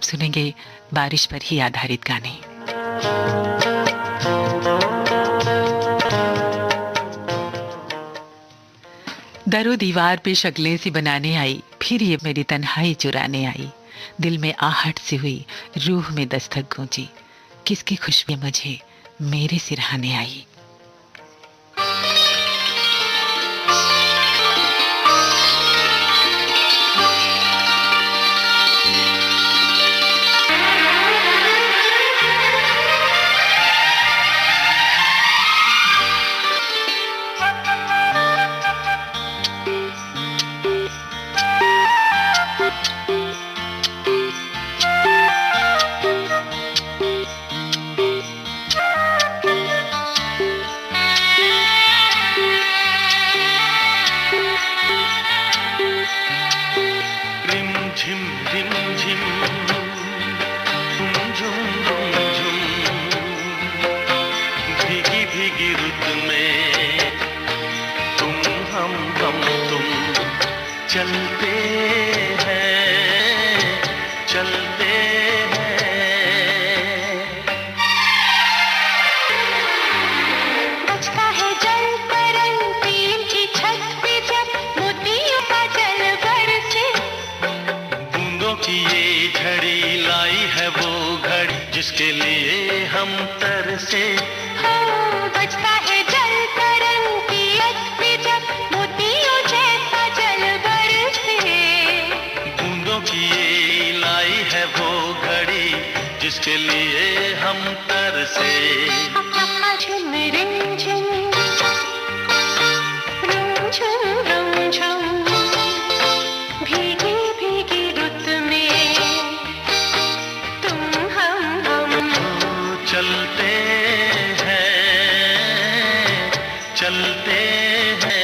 सुनेंगे बारिश पर ही आधारित गाने। दरो दीवार पे शक्लें सी बनाने आई, फिर ये मेरी तन्हाई चुराने आई। दिल में आहट सी हुई, रूह में दस्तक गूंजी, किसकी खुशबू मुझे मेरे सिरहाने आई। जिसके लिए हम तरसे, बजता है जल तरंग की अटपी जब मोतियों जैसा जल बरसे। बूंदों की ये लाई है वो घड़ी जिसके लिए हम तरसे। झुम रिमझिम, रुमझुम रुमझुम, भीगी भीगी रुत में तुम हम चलते हैं, चलते हैं।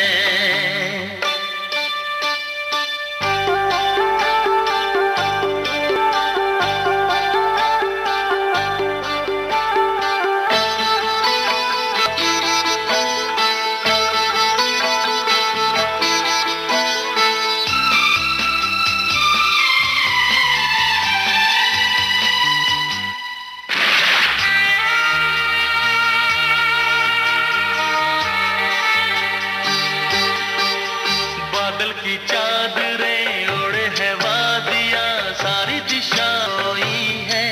बादल की चादरें ओढ़े है वादियाँ, सारी दिशा सोई है।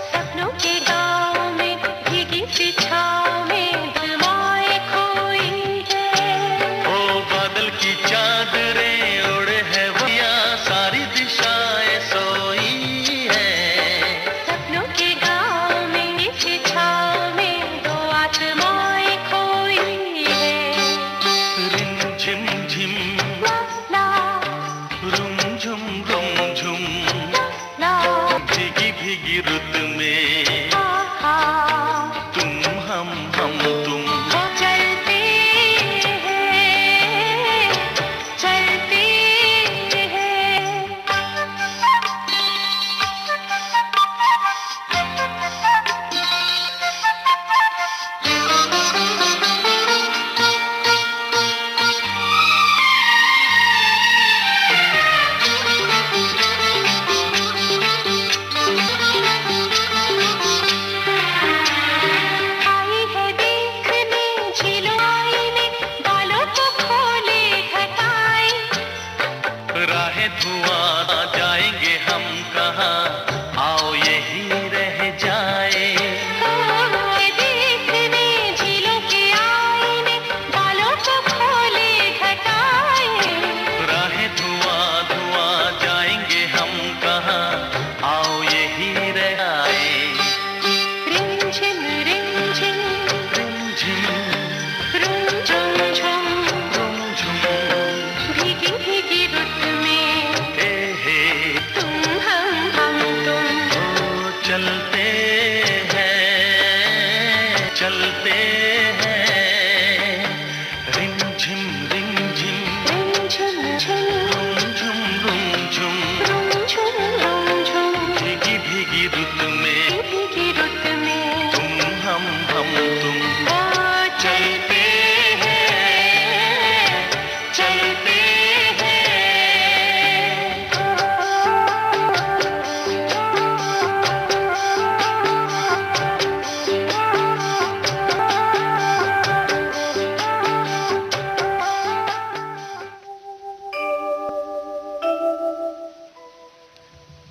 सपनों के गाँव में भीगी सी छाँव में दिलवाए खोई है। ओ बादल की चादरें ओढ़े है वादियाँ, सारी दिशाएं सोई है। सपनों के गाँव में नीचे छाँव में दो आत्माएं खोई है। रिमझिम झिम, ला रुमझुम रुमझुम, ला भीगी भीगी रुत में आहा, तुम हम तुम। वो चलते हैं, चलते हैं।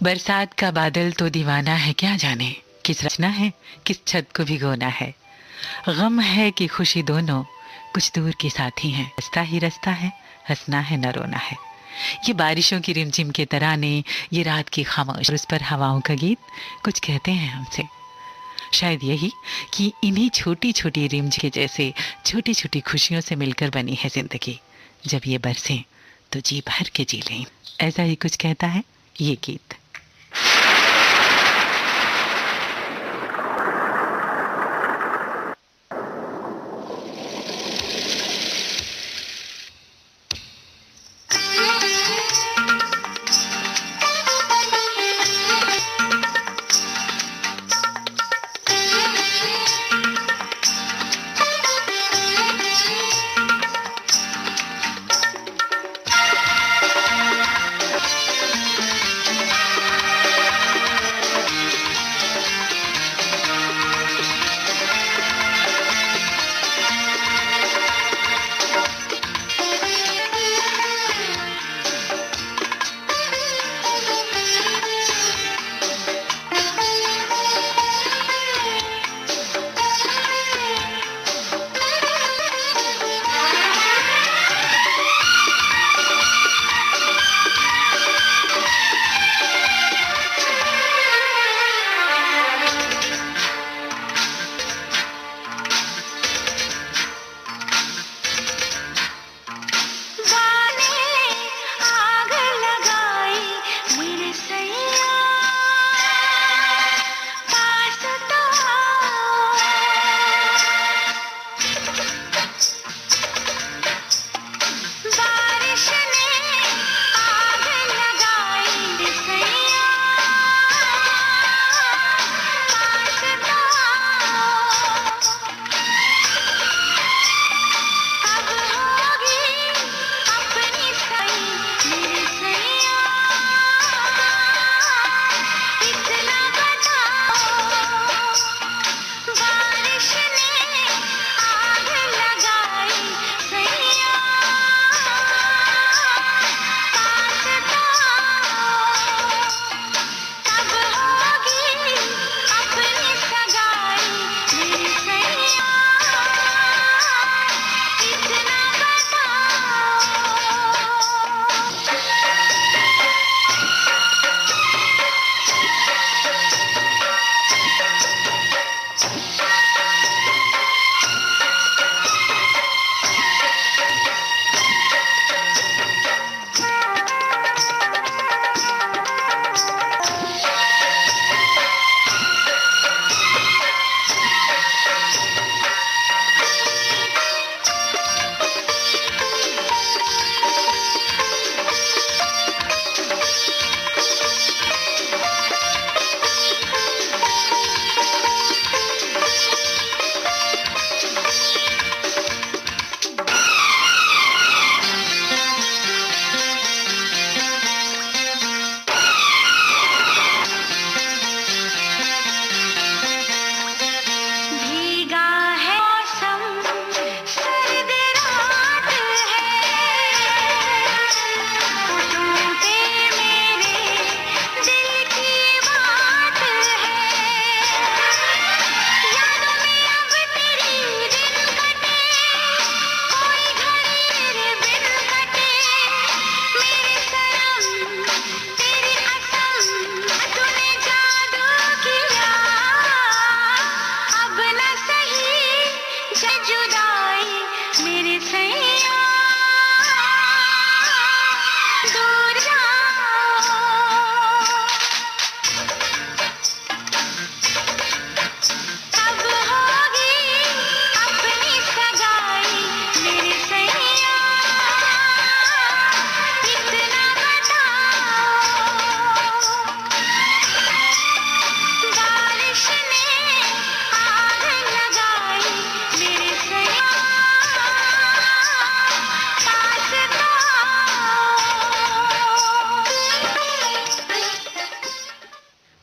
बरसात का बादल तो दीवाना है, क्या जाने किस रचना है, किस छत को भिगोना है। गम है कि खुशी, दोनों कुछ दूर के साथी हैं। रास्ता ही रास्ता है, हंसना है न रोना है। ये बारिशों की रिमझिम के तराने, ये रात की खामोश और उस पर हवाओं का गीत कुछ कहते हैं हमसे। शायद यही कि इन्हीं छोटी छोटी रिमझिम के जैसे छोटी छोटी खुशियों से मिलकर बनी है जिंदगी। जब ये बरसें तो जी भर के जी लें, ऐसा ही कुछ कहता है ये गीत।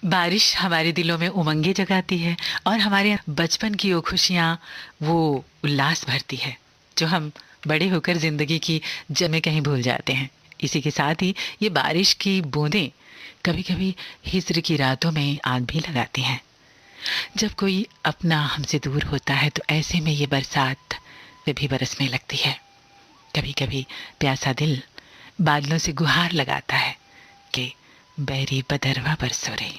बारिश हमारे दिलों में उमंगे जगाती है और हमारे बचपन की वो खुशियाँ, वो उल्लास भरती है जो हम बड़े होकर जिंदगी की जमे कहीं भूल जाते हैं। इसी के साथ ही ये बारिश की बूंदें कभी कभी हिज्र की रातों में आग भी लगाते हैं। जब कोई अपना हमसे दूर होता है तो ऐसे में ये बरसात वे भी बरसने लगती है। कभी कभी प्यासा दिल बादलों से गुहार लगाता है कि बैरी बदरवा बरसो रे।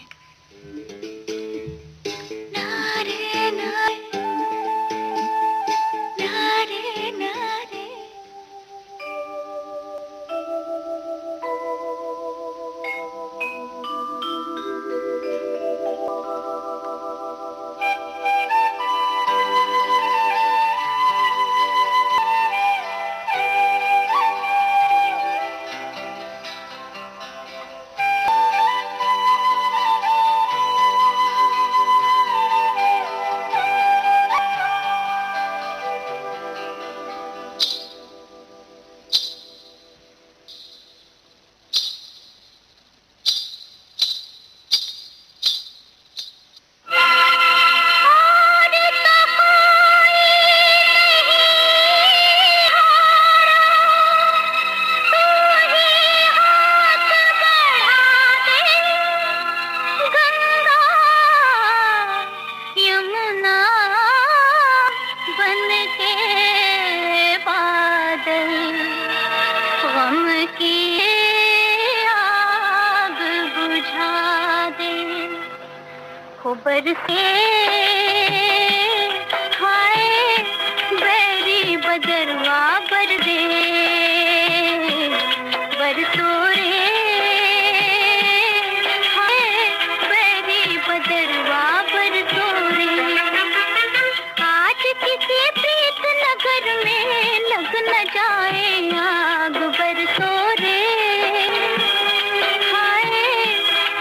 बरसे हाय बैरी बदरवा बर दे बरसो रे हाय बैरी बदरवा बरसो रे। आज किसी प्रीत नगर में लग न जाए आग बरसो रे हाय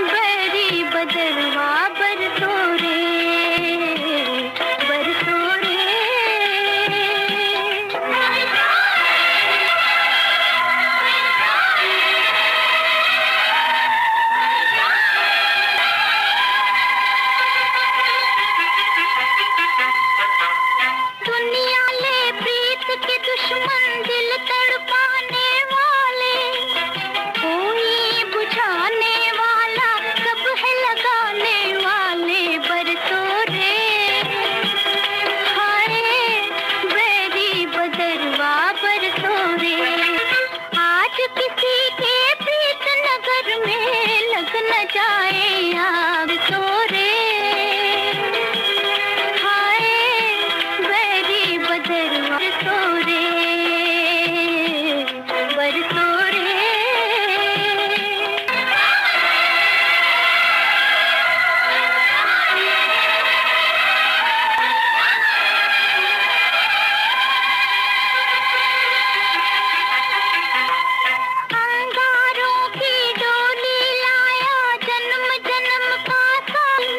बैरी बदरवा बरसो रे बरसो रे। दुनिया ले प्रीत के दुश्मन दिल तड़पाने वाले, कोई बुझाने वाला सब है लगाने वाले बरसो रे हाय बैरी बदरवा बरसो रे। आज किसी के प्रीत नगर में लग न जाए आग सो रे हाय बैरी बदरवा बरसो रे बरसो रे। अंगारों की डोली लाया जन्म जन्म का साथ,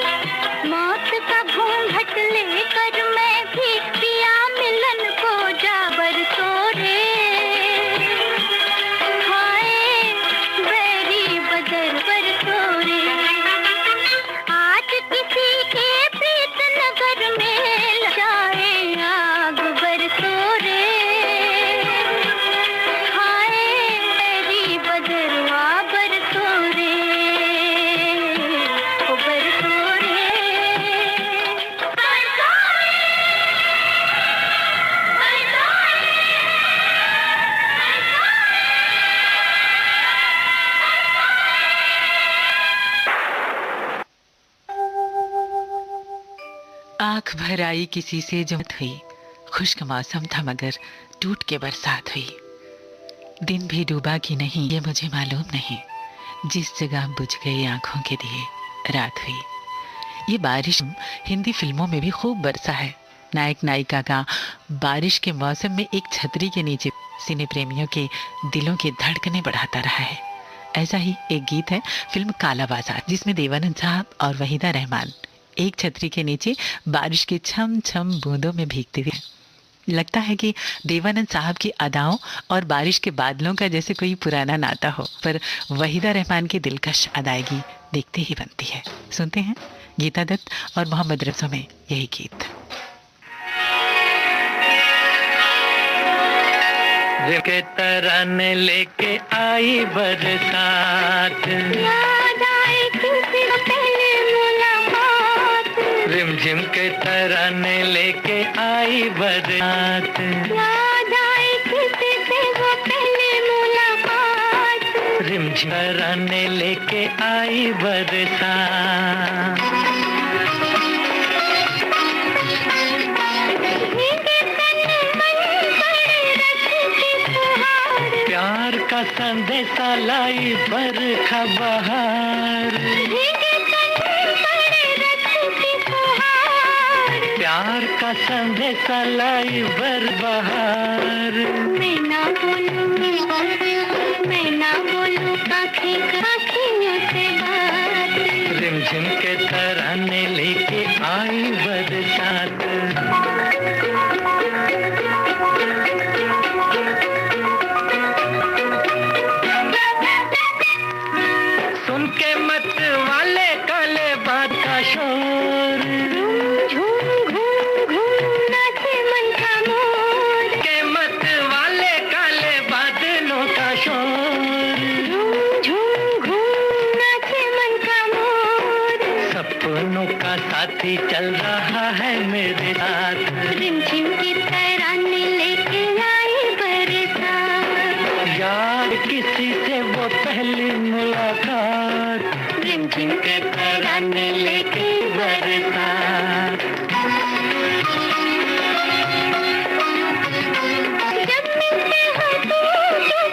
मौत का घूंघट लेकर मैं भी पिया मिलन को जा बरसो रे हाय बैरी बदर बरसो रे। आज किसी के प्रीत नगर में लग जाए आग बरसो रे हाय बैरी बदरवा बरसो रे ओ बरसो रे बरसो आंख भर आई किसी से जो मत हुई, खुश्क मौसम था मगर टूट के बरसात हुई। दिन भी डूबा कि नहीं ये मुझे मालूम नहीं, जिस जगह बुझ गई आंखों के दिए रात हुई। ये बारिश हिंदी फिल्मों में भी खूब बरसा है। नायक नायिका का बारिश के मौसम में एक छतरी के नीचे सिने प्रेमियों के दिलों की धड़कनें बढ़ाता रहा है। ऐसा ही एक गीत है फिल्म काला बाजार, जिसमें देवानंद साहब और वहीदा रहमान एक छतरी के नीचे बारिश के छम छम बूंदों में भीगते हुए। लगता है कि देवानंद साहब की अदाओं और बारिश के बादलों का जैसे कोई पुराना नाता हो, पर वहीदा रहमान की दिलकश अदायगी देखते ही बनती है। सुनते हैं गीता दत्त और मोहम्मद रफी में यही गीत। के तराने लेके आई बरसात, के तराने लेके आई बरसात, याद आई किसी से वो पहली मुलाकात, रिमझिम तराने लेके आई बरसात। प्यार का संदेशा लाई बरखा बहार, प्यार का संदेशा लाई बहार। मैं ना बोलूं आँखियों से बात, रिमझिम के तराने लेके आई बरसात। सुन के मत वाले काले बात का शोर, साथी चल रहा है मेरे साथ, रिमझिम की तराने लेके आई बरसात, यार किसी से वो पहली मुलाकात, रिमझिम के तराने लेके बरसात। जब मिलते हो तो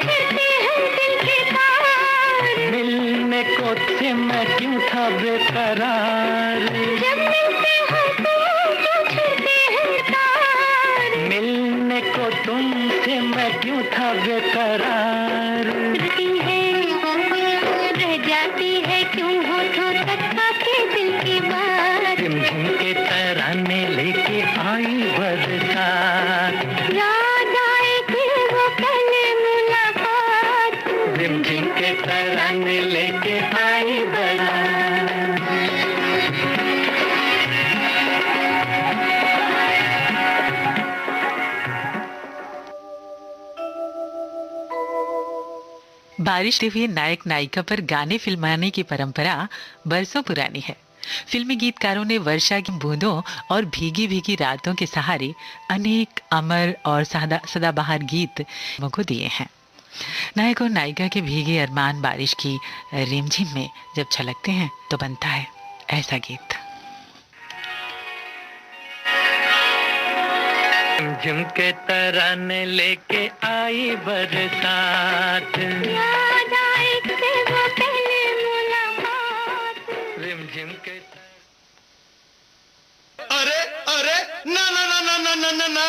फिरते हैं दिल के पार, मिलने को थे मैं क्यों था बेकरार, जब मिलते हो तो फिरते हैं तार, मिलने को तुमसे मैं क्यों था बेकरार। रह जाती है क्यों होठों तक आके दिल की बात, रिमझिम के तराने लेके आई बरसात, याद आए थे वो पहले मुलाकात, रिमझिम के तराने लेके आई बरसात। बारिश से हुए नायक नायिका पर गाने फिल्माने की परंपरा बरसों पुरानी है। फिल्मी गीतकारों ने वर्षा की बूंदों और भीगी भीगी रातों के सहारे अनेक अमर और सदाबहार गीत को दिए हैं। नायक और नायिका के भीगे अरमान बारिश की रिमझिम में जब छलकते हैं तो बनता है ऐसा गीत। रिमझिम के तराने लेके आई बरसात, याद आए थे वो पहले मुलाकात, रिमझिम के अरे अरे ना ना ना ना ना ना ना ना,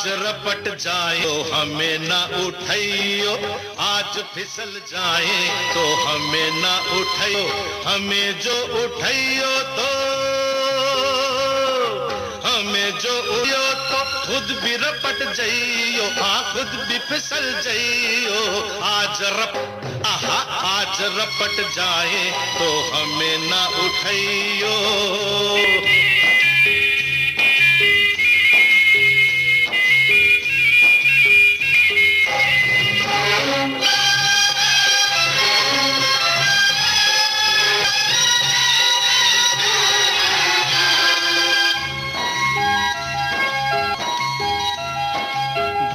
रपट जाए तो हमें ना उठाइयो, आज फिसल जाए तो हमें ना उठाइयो, हमें जो उठाइयो तो हमें जो उठाइयो तो खुद भी रपट जाइयो, हाँ खुद भी फिसल जाइयो। आज रपट जाए तो हमें ना उठाइयो।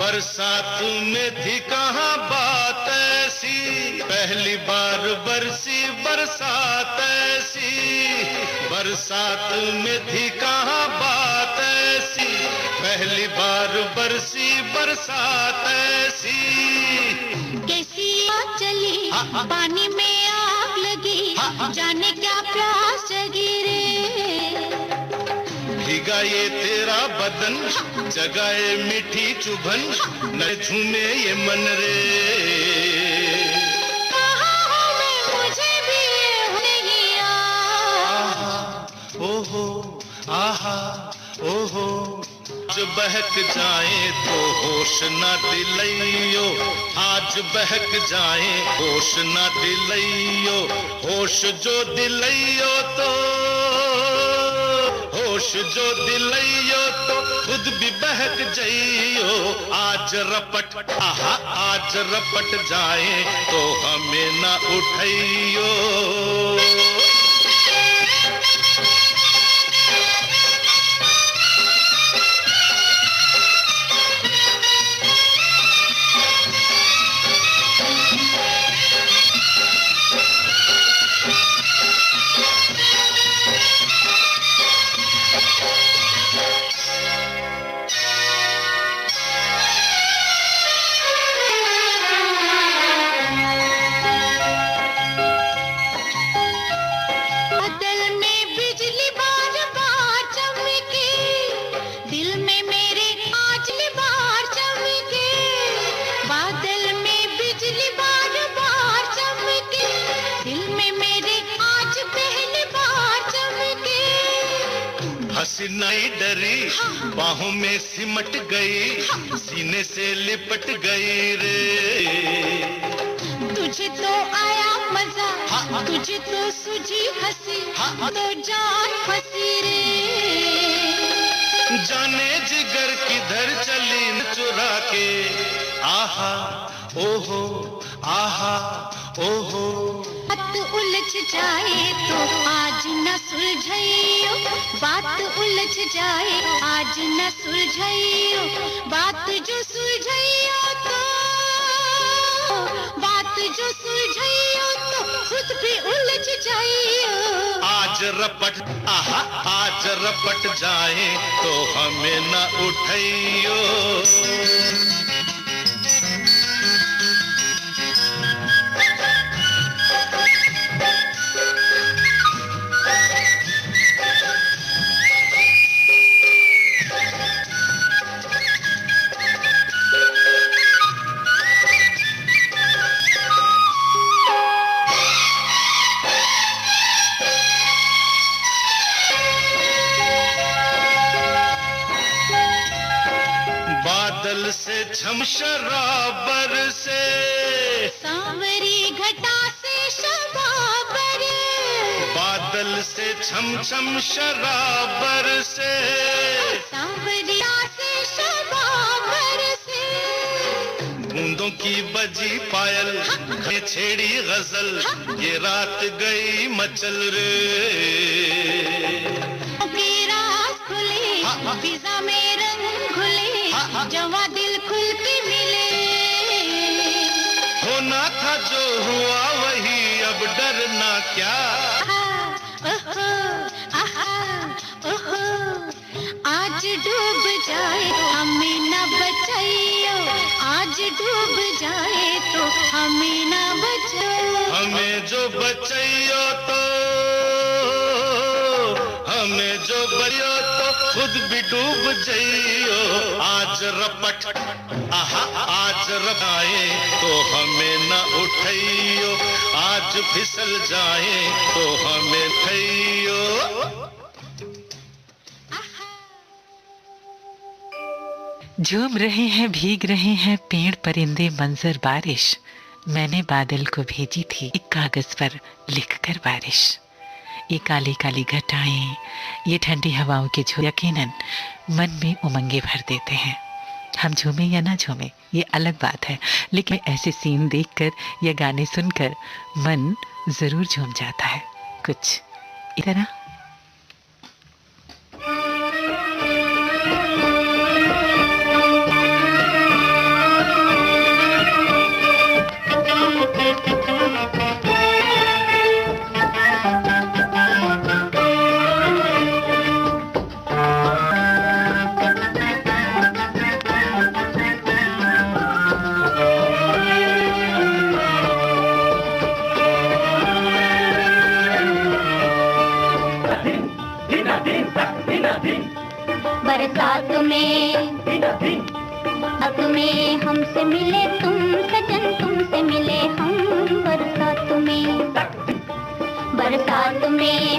बरसात में थी कहाँ बात ऐसी, पहली बार बरसी बरसात ऐसी, बरसात में थी कहाँ बात ऐसी, पहली बार बरसी बरसात ऐसी। कैसी बात चली पानी में आग लगी, जाने क्या प्यास जगी रे, भीगा ये तेरा बदन, जगाए मीठी चुभन, न झूमे ये मन रे। कहाँ हूँ मैं, मुझे भी ये नहीं आहा ओहो, आहा ओहो। आज बहक जाए तो होश न दिलइयो, आज बहक जाए होश न दिलइयो, होश जो दिलइयो तो, होश जो दिलइयो तो खुद भी बहक जाइयो। आज रपट, आहा आज रपट जाए तो हमें न उठाइयो। हसीनाई डरी, बाहों में सिमट गई, सीने से लिपट गई रे। तुझे तो आया मजा, तुझे तो सूझी हंसी, तो जान फंसी रे। जाने जिगर किधर चली न चुरा के, आहा ओहो, आहा ओहो। बात उलझ जाए तो आज न सुलझाइयो, बात उलझ जाए आज न सुलझाइयो, बात जो सुलझाइयो तो, बात जो सुलझाइयो तो खुद भी उलझ जाइयो। आज रपट, आहा आज रपट जाए तो हमें न उठाइयो। बादल से छम शराबर से, सांवरी घटा से शबाबर, बादल से छम छम शराबर से, सांवरिया से शबाबर से। बूंदों की बजी पायल, छेड़ी गजल, ये रात गई मचल रे। राज खुले, फिजा में रंग घुले, जवा दिल खुल के मिले। होना था जो हुआ वही, अब डरना क्या। ओहो, आहा, ओहो, आज डूब जाए हमें न बचाइयो, आज डूब जाए तो हमें न बचाओ। हमें जो बचाइयो तो, हमें जो बचाइयो तो खुद भी डूब जाइयो। आज रपट, आहा आज रपाए तो हमें न उठाइयो, आज फिसल जाए तो हमें उठाइयो। झूम रहे हैं, भीग रहे हैं पेड़ परिंदे, मंजर बारिश। मैंने बादल को भेजी थी एक कागज पर लिखकर बारिश। ये काली काली घटाएं, ये ठंडी हवाओं के झोंके यकीनन मन में उमंगे भर देते हैं। हम झूमे या ना झूमे ये अलग बात है, लेकिन ऐसे सीन देखकर या गाने सुनकर मन जरूर झूम जाता है कुछ इस तरह। बरसात में हमसे मिले तुम सजन, तुमसे मिले हम बरसात में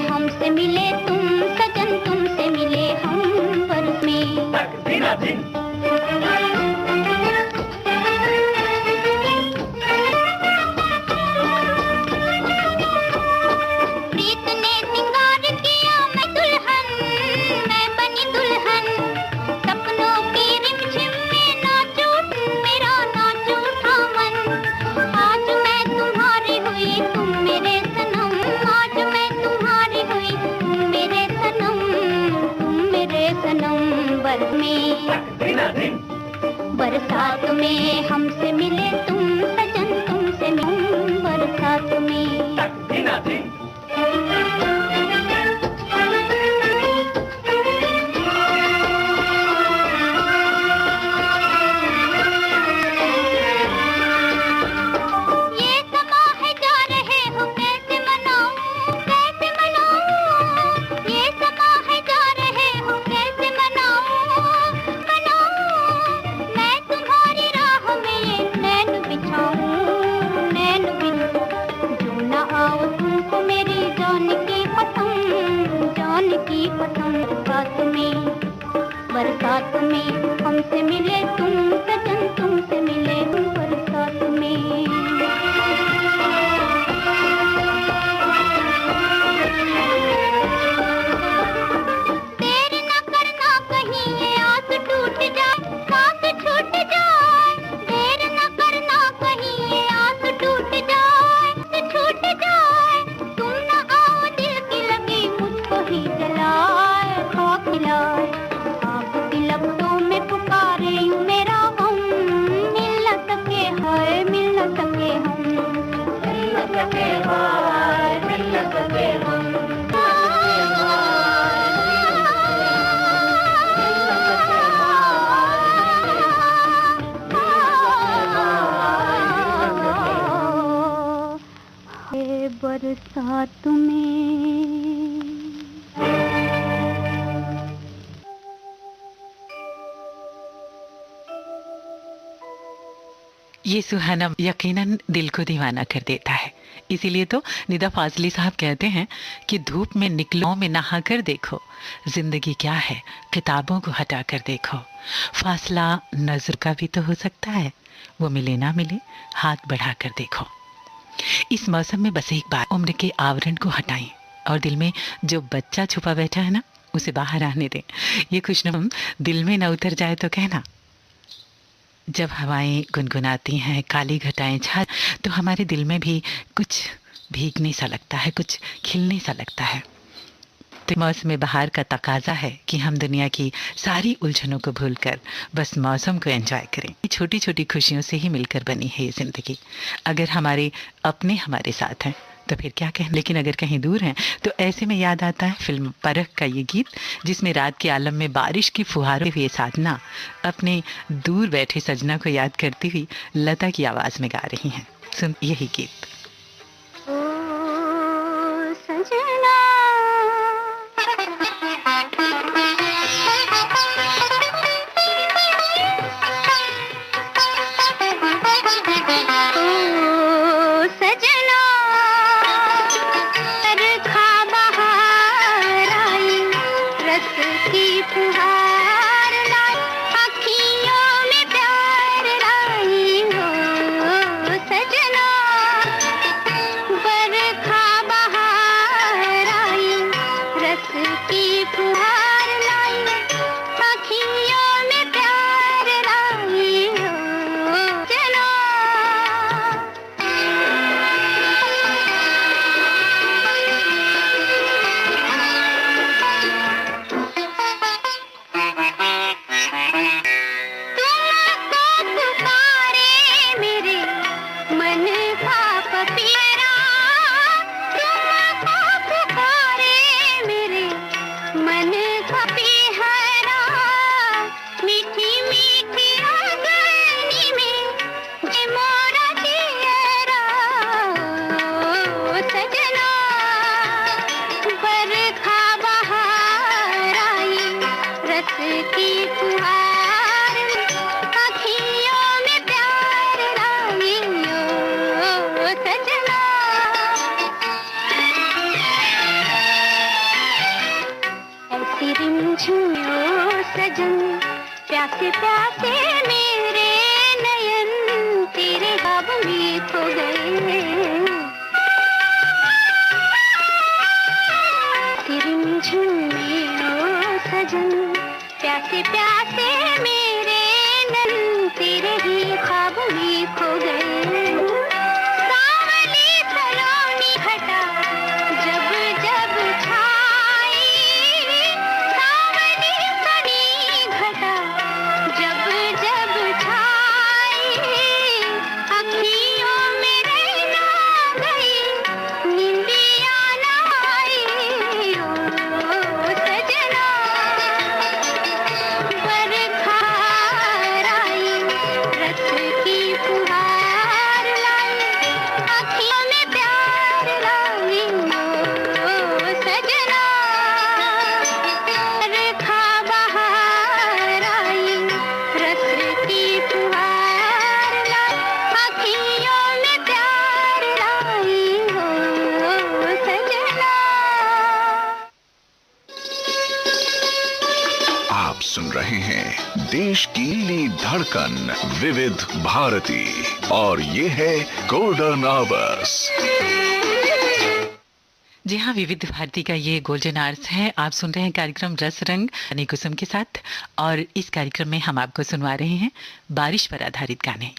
हमसे मिले तुम सजन, तुमसे मिले हम बरस में। बरसात में हमसे मिले तुम सजन, तुमसे मिले बरसात में। बरसात में हमसे मिले तुम सजन, तुमसे मिले बरसात में। देर न करना कहीं ये आस टूट जाए, सांस छूट जाए। देर न करना कहीं ये आस टूट जाए, छूट जाए। तुम न आओ दिल की लगी मुझको ही जलाए, खा खिलाए। लफ्ज़ों में पुकारे यूं मेरा गम, मिल न सके हाय, मिल न सके हम, मिल न सके हाय, मिल न सके हम। बरसात में ये सुहाना यकीनन दिल को दीवाना कर देता है। इसीलिए तो निदा फाजली साहब कहते हैं कि धूप में निकलो में नहा कर देखो, जिंदगी क्या है किताबों को हटा कर देखो। फासला नजर का भी तो हो सकता है, वो मिले ना मिले हाथ बढ़ा कर देखो। इस मौसम में बस एक बार उम्र के आवरण को हटाएं और दिल में जो बच्चा छुपा बैठा है ना, उसे बाहर आने दें। ये खुशनुम दिल में न उतर जाए तो कहना। जब हवाएं गुनगुनाती हैं, काली घटाएं छा, तो हमारे दिल में भी कुछ भीगने सा लगता है, कुछ खिलने सा लगता है। तो मौसम बहार का तकाजा है कि हम दुनिया की सारी उलझनों को भूलकर बस मौसम को एंजॉय करें। छोटी छोटी खुशियों से ही मिलकर बनी है ये ज़िंदगी। अगर हमारे अपने हमारे साथ हैं तो फिर क्या कहें, लेकिन अगर कहीं दूर हैं तो ऐसे में याद आता है फिल्म परख का ये गीत, जिसमें रात के आलम में बारिश की फुहारों हुए साधना अपने दूर बैठे सजना को याद करती हुई लता की आवाज़ में गा रही हैं। सुन यही गीत। रिमझिम ओ सजन, प्यासे प्यासे मेरे नयन तेरे ख्वाब में खो गए। रिमझिम ओ सजन, प्यासे प्यासे मेरे नयन तेरे ही ख्वाब में खो गए। सावली सलोनी घटा जब जब छाई, सावली सनी घटा जब जब छाई, अखियों में रहना गई नींदिया न आई। ओ सजना बरखा आई, रस की फुहार लाई, अखियों में प्यार लाई। ओ सजना बरखा बहार आई, रस की फुहार लाई, अखियों में प्यार लाई। ओ सजना। आप सुन रहे हैं देश की धड़कन विविध भारती और ये है गोल्डन आवर्स। जी हाँ, विविध भारती का ये गोल्डन आवर्स है। आप सुन रहे हैं कार्यक्रम रस रंग यानी कुसुम के साथ, और इस कार्यक्रम में हम आपको सुनवा रहे हैं बारिश पर आधारित गाने।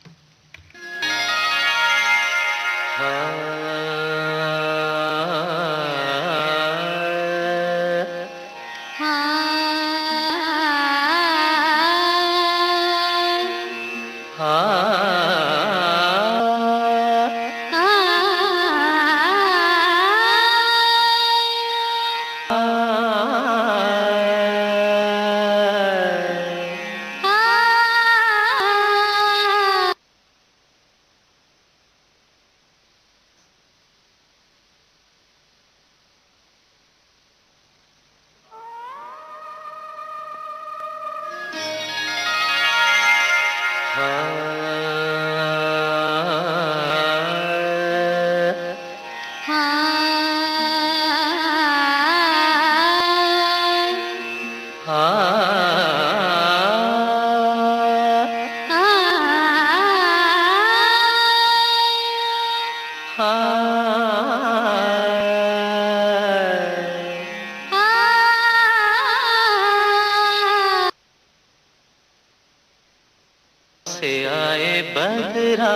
से आए बदरा,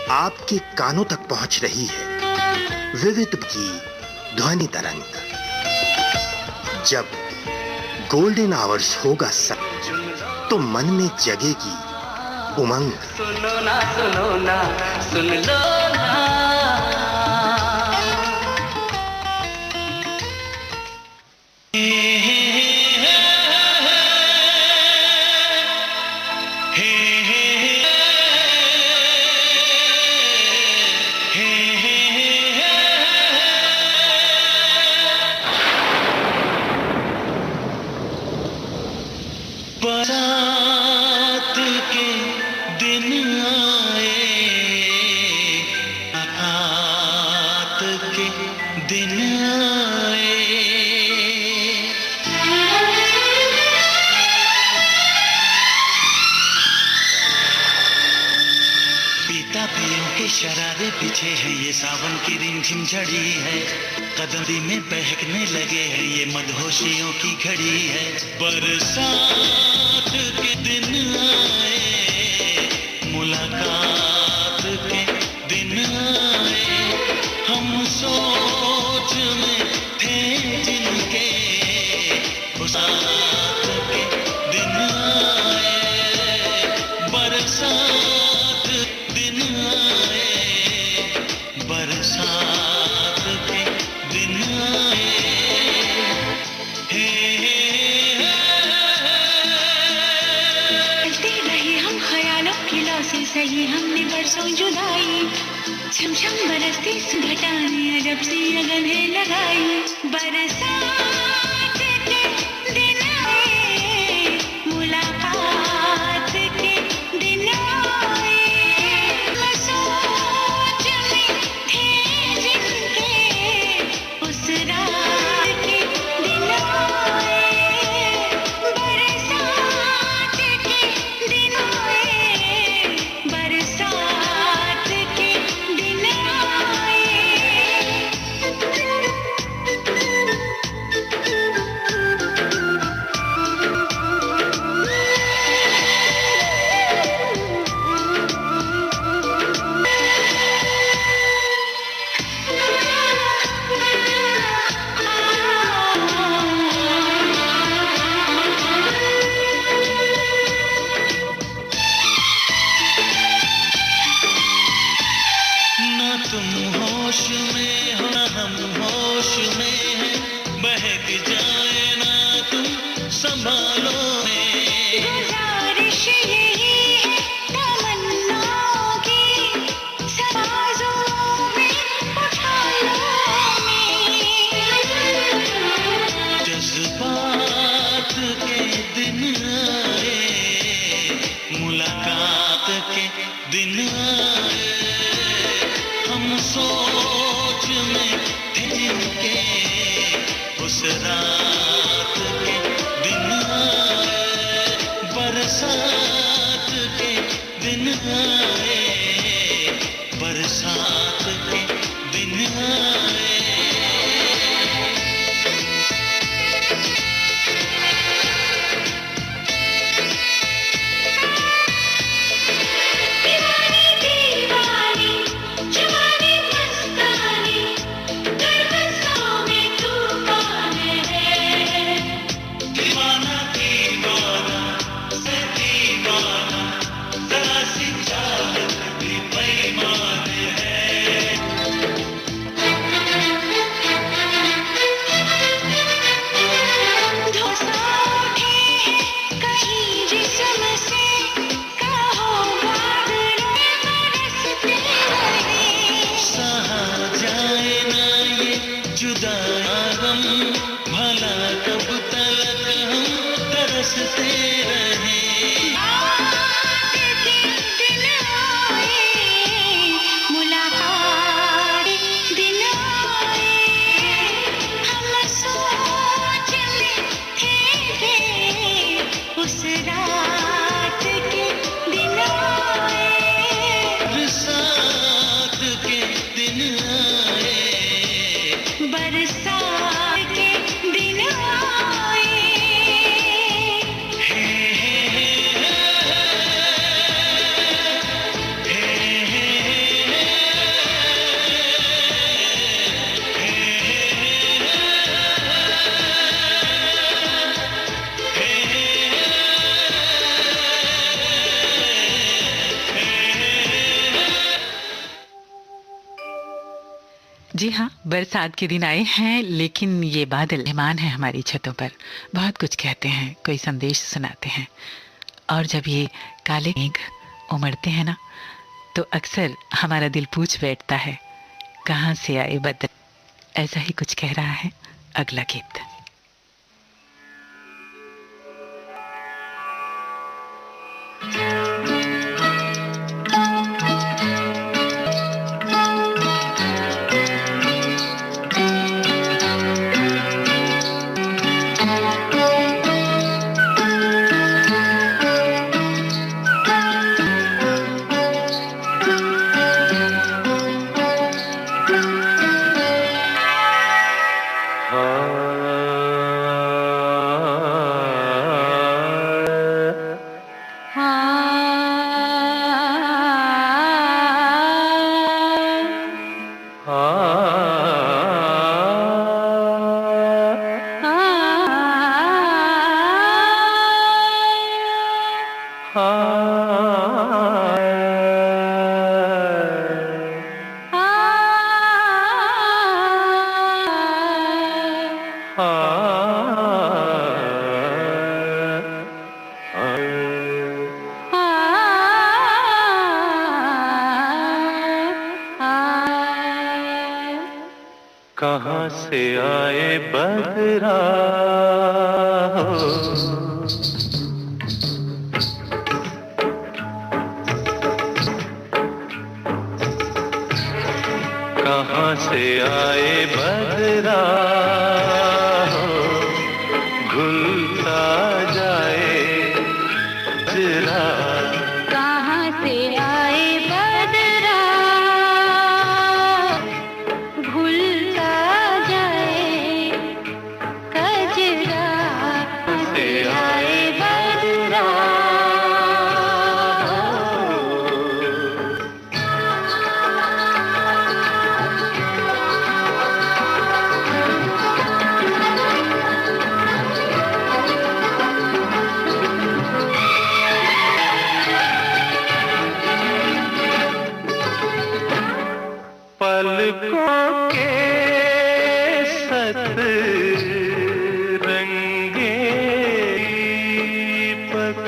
आपके कानों तक पहुंच रही है विविध की ध्वनि तरंग। जब गोल्डन आवर्स होगा सब तो मन में जगेगी उमंग। सुनो ना सुनो ना सुन लो ना। बारात के दिन आए, बारात के दिन आए, पीता पियों के शरारे पीछे हैं, ये सावन की रिमझिम झड़ी है, कदमी में बहकने लगे हैं, ये मदहोशियों की घड़ी है। बरसात के दिन आए, मुलाकात के दिन आए, हम सोच में थे जिनके, उस रात के दिन आए, बरसात दिन आए, बरसात के दिन आए। सही हमने बरसों जुदाई, छमछम बरसती घटाने अजब सी अगने लगाई। बरसात के दिन आए, मुलाकात के दिन आए, बरसात के दिन आए, हम सोच में थे जिनके उस रात के दिन आए, बरसात के दिन आए, बरसात के दिन आए। जी हाँ, बरसात के दिन आए हैं, लेकिन ये बादल मेहमान हैं हमारी छतों पर। बहुत कुछ कहते हैं, कोई संदेश सुनाते हैं। और जब ये काले मेघ उमड़ते हैं ना, तो अक्सर हमारा दिल पूछ बैठता है, कहाँ से आए बदल। ऐसा ही कुछ कह रहा है अगला गीत। कहाँ से आए बदरा कहाँ से आए बदरा घुलता जाए जरा। कहाँ से आए बदरा भूलता जाए कजरा। से आए बदरा पलकों के सत रंगे दीपक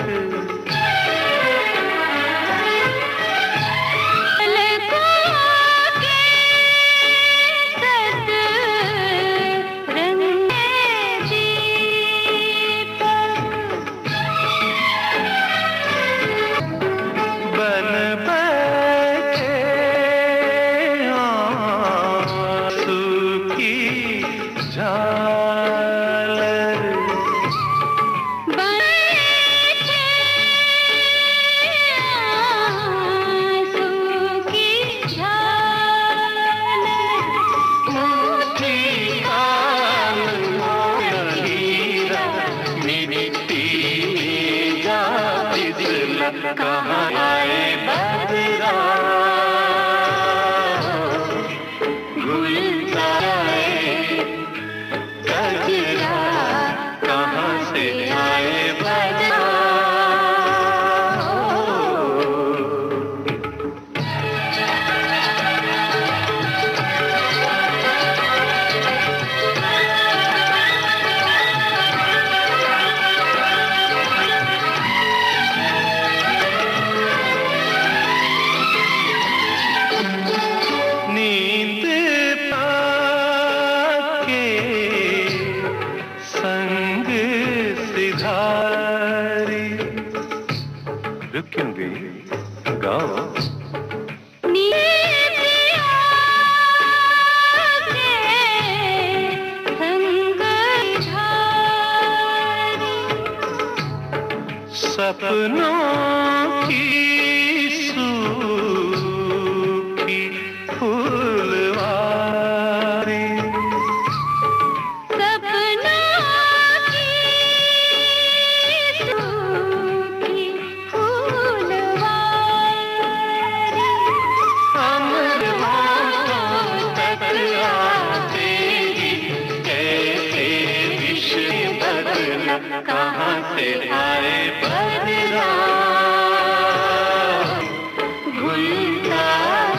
कहाँ आए बदरा घुलता है गजरा कहाँ से आए बदरा क्यों गई गाओ सपनों की सूखी फूलवारी कहाँ से आए बदरा भूलता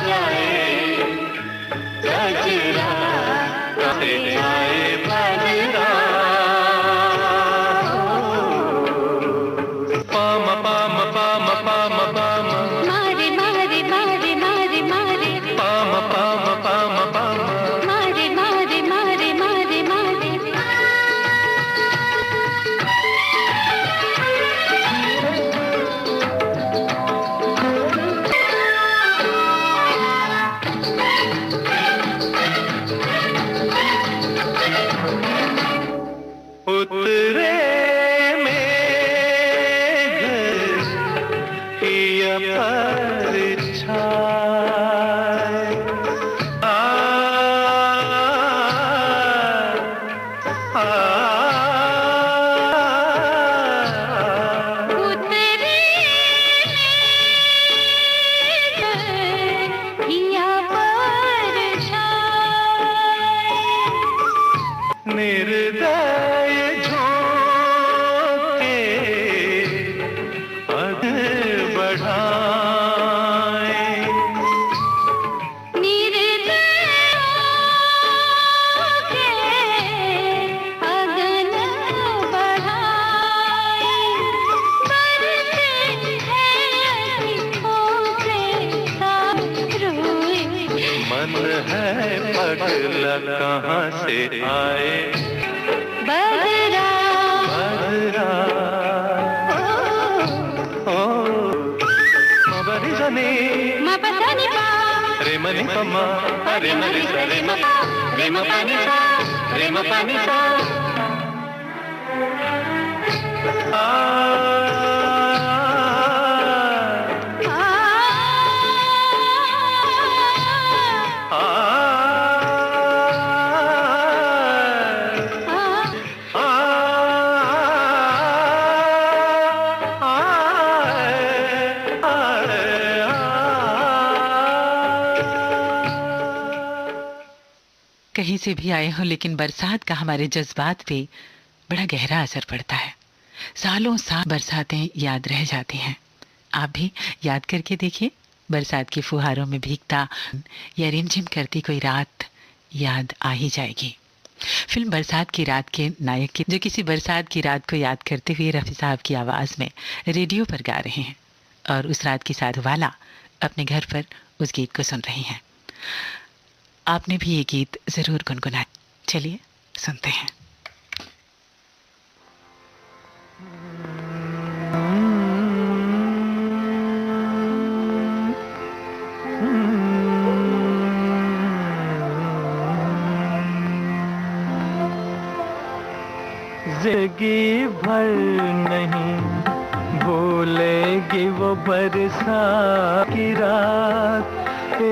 जाए गजरा कहाँ से आए बदरा palm palm palm palm palm मारे मारे मारे मारे मारे पाम पाम पाम पाम मारे मारे मारे मारे मारे उतरे मेघ हिया परछाई निर्दय झोंके अग बढ़ाए अगन बढ़ाए मन है पगला कहाँ से आए बदरा बदरा ओ मबरी जने मपसनी पा रे मनी पम्मा रे मनी सा रे म रे म पानी सा रे म पानी सा आ कहीं से भी आए हो, लेकिन बरसात का हमारे जज्बात पे बड़ा गहरा असर पड़ता है। सालों साल बरसातें याद रह जाती हैं। आप भी याद करके देखिए, बरसात की फुहारों में भीगता या रिमझिम करती कोई रात याद आ ही जाएगी। फिल्म बरसात की रात के नायक की जो किसी बरसात की रात को याद करते हुए रफ़ी साहब की आवाज़ में रेडियो पर गा रहे हैं और उस रात की साधुवाला अपने घर पर उस गीत को सुन रही हैं। आपने भी ये गीत ज़रूर गुनगुनाया। चलिए सुनते हैं। जिंदगी भर नहीं भूलेगी वो बरसात की रात,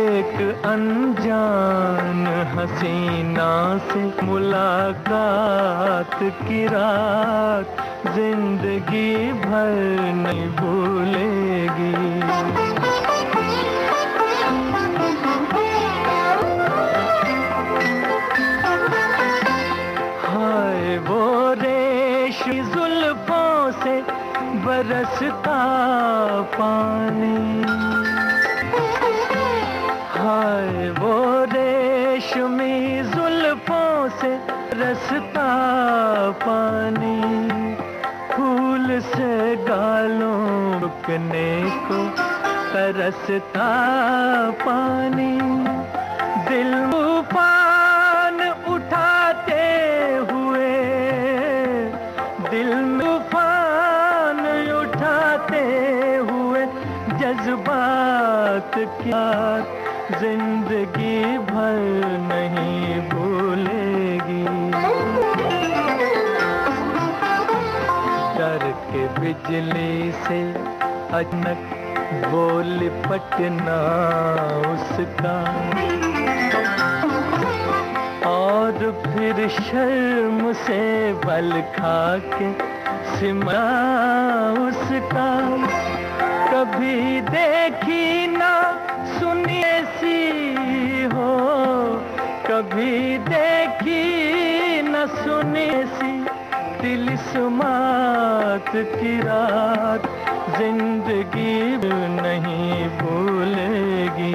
एक अनजान हसीना से मुलाकात की रात जिंदगी भर नहीं भूलेगी। हाय वो रेशमी जुल्फों से बरसता पानी, हाय वो रेशमी जुल्फों से बरसता पानी, फूल से गालों रुकने को तरसता पानी, दिल तूफान उठाते हुए, दिल में तूफान उठाते हुए जज्बात क्या जिंदगी भर नहीं भूलेगी। डर के बिजली से अचानक वो लिपटना उसका, और फिर शर्म से बल खा के सिमरा उसका। कभी देखी ना सुनी ऐसी हो, कभी देखी न सुनी सी तिलिस्मात की रात जिंदगी नहीं भूलेगी।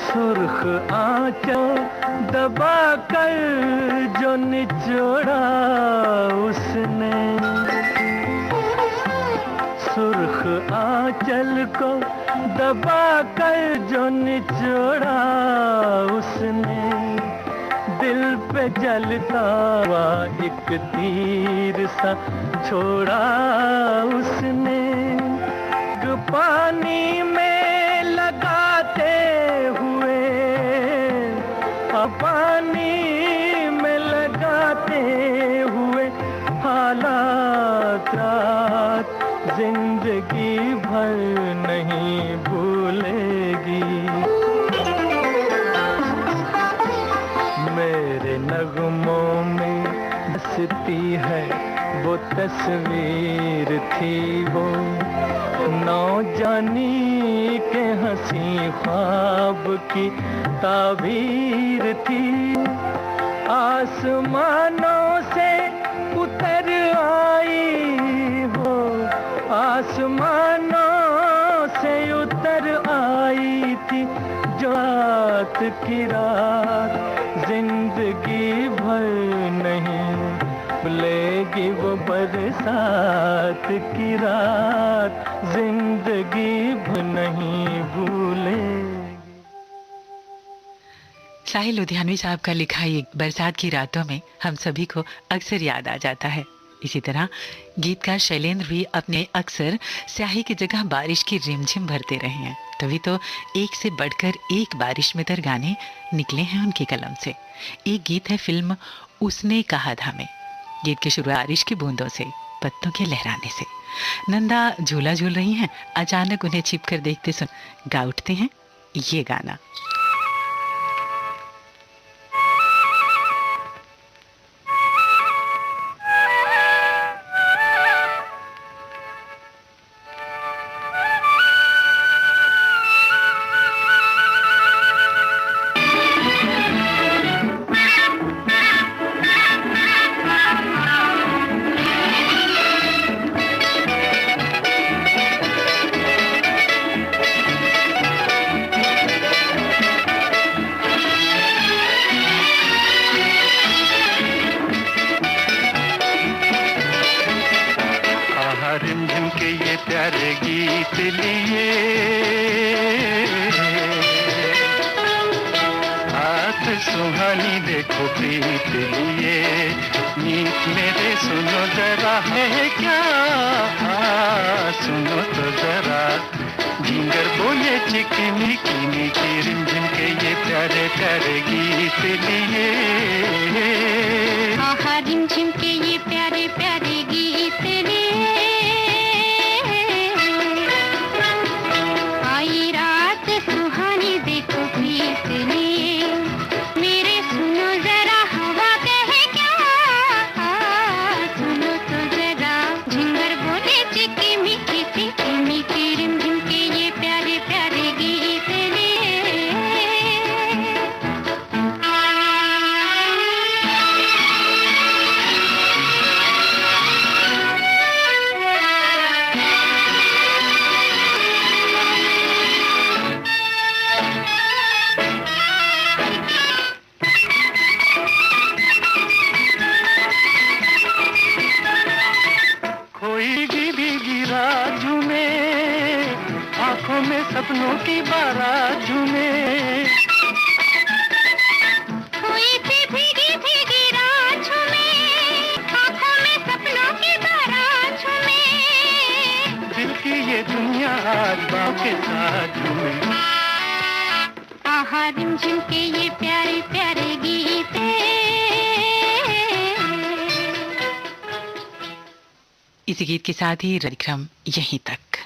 सुर्ख आंचल दबा कर जो निचोड़ा उसने, सुर्ख आंचल को दबा कर जो निचोड़ा उसने, दिल पे जलता हुआ एक तीर सा छोड़ा उसने। पानी में लगाते हुए, पानी में लगाते हुए हालात रात जिंदगी भर नहीं भूलेगी। मेरे नगमों में हंसती है वो तस्वीर थी, वो नौजानी के हंसी ख्वाब की ताबीर थी। आसमानों से उतर आई हो, आसमानों से उतर आई थी जो रात की रात जिंदगी भर नहीं भूलेगी। वो बरसात की रात जिंदगी भर नहीं भूलेगी। साहिल लुधियानवी साहब का लिखा ये बरसात की रातों में हम सभी को अक्सर याद आ जाता है। इसी तरह गीतकार शैलेंद्र भी अपने अक्सर स्याही की जगह बारिश की रिमझिम भरते रहे हैं, तभी तो एक से बढ़कर एक बारिश में तर गाने निकले हैं उनकी कलम से। एक गीत है फिल्म उसने कहा था में। गीत की शुरुआत बारिश की बूंदों से, पत्तों के लहराने से। नंदा झूला झूल रही हैं, अचानक उन्हें छिपकर देखते सुन गा उठते हैं ये गाना। झिंगर बोले चिकनी मीठी रिमझिम के ये प्यारे प्यारे गीत लिए। आहा रिमझिम के ये प्यारे प्यारे गीत लिए। आई रात सुहानी देखो प्रीत लिए। मेरे सुनो जरा हवा कहे क्या, सुनो तो जरा झिंगर बोले चिकी मीठी रिमझिम के ये प्यारे प्यारे गीत लिए। खोई भीगी रात झूमे, आंखों में सपनों की बारात झूमे। कोई थी भीगी भीगी रात झूमे, आँखों में सपनों की बारात झूमे। दिल की ये दुनिया आज बाहों के साथ झूमे। आहा रिमझिम के ये प्यारे प्यारे गीत। इसी गीत के साथ ही कार्यक्रम यहीं तक।